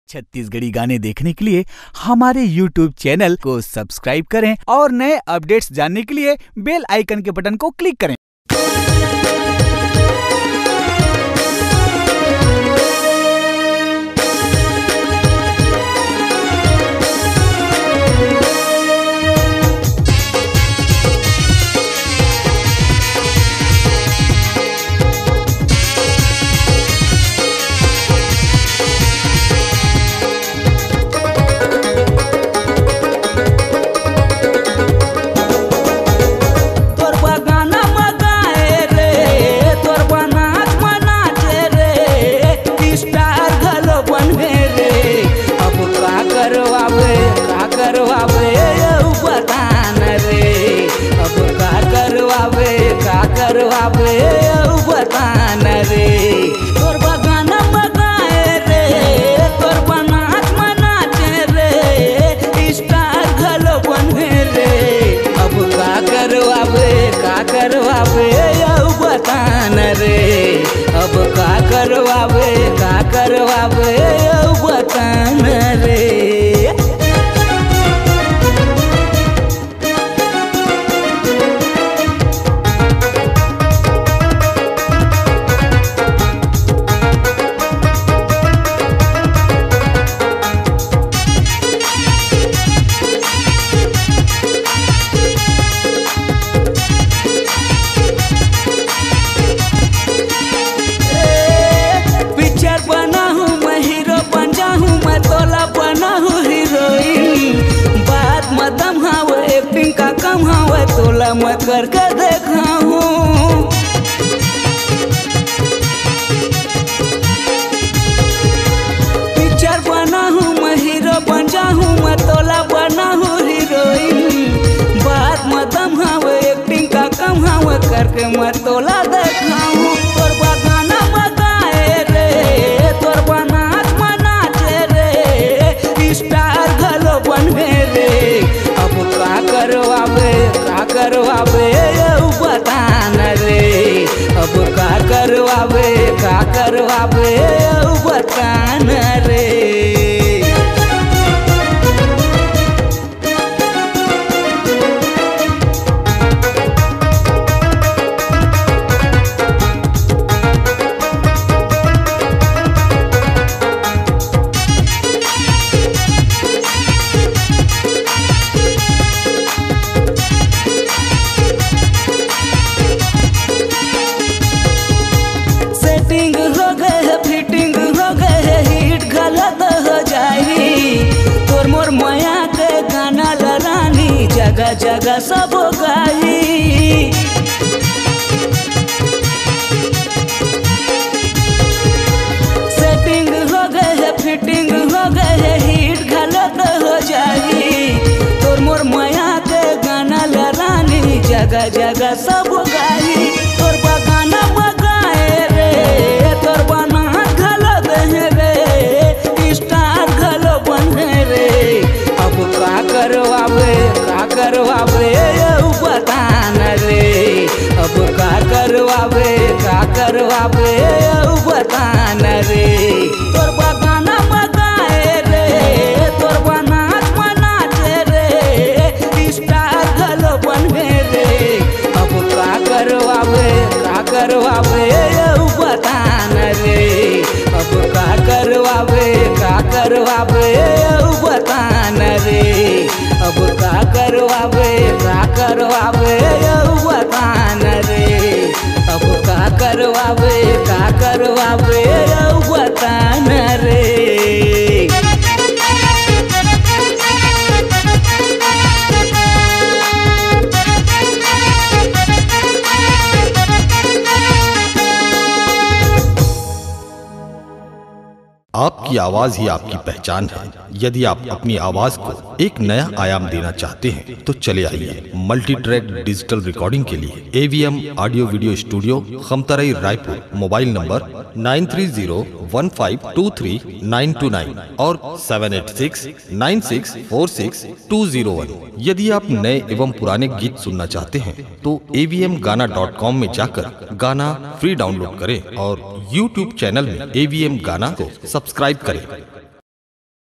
छत्तीसगढ़ी गाने देखने के लिए हमारे YouTube चैनल को सब्सक्राइब करें और नए अपडेट्स जानने के लिए बेल आइकन के बटन को क्लिक करें। अब का करवावे बतान रे। तोला मैं करके देखा हूँ पिक्चर बना हूँ मैं हीरो बन जाऊँ मैं तोला बना हूँ हीरोइन बात मतम हाँ एक्टिंग का कम हाँ करके मैं तोला देखा हूँ। तोर गाना बगाए रे तोर बनाच मनाचे रे स्टार घलो बने रे। अब का करवावे बतान रे। अब का करवावे बतान रे। जगह जगह सब गाई सेटिंग हो गए है फिटिंग हो गए है हिट गलत हो जाई। तोर मोर माया के गाना लरानी जगह जगह सब गाई। तोर गाना बगाए रे तोर बना गलत है रे स्टार गलो बने रे। अब का करवावे बतान रे। अब का करवावे बतान रे। तोर गाना बगाए रे तोर बनाच मनाचे रे स्टार घलो बने रे। अब का करवावे बतान रे। अब का करवावे बतान रे। अब का करवावे बतान रे। अब का करवावे बतान रे। आपकी आवाज ही आपकी पहचान है। यदि आप अपनी आवाज को एक नया आयाम देना चाहते हैं तो चले आइए मल्टी ट्रैक डिजिटल रिकॉर्डिंग के लिए AVM audio video studio Khamtarai Raipur. Mobile number 9301523929 और 7869646201। यदि आप नए एवं पुराने गीत सुनना चाहते हैं तो avmgana.com में जाकर गाना फ्री डाउनलोड करें और YouTube चैनल में AVM गाना को सब्सक्राइब करें।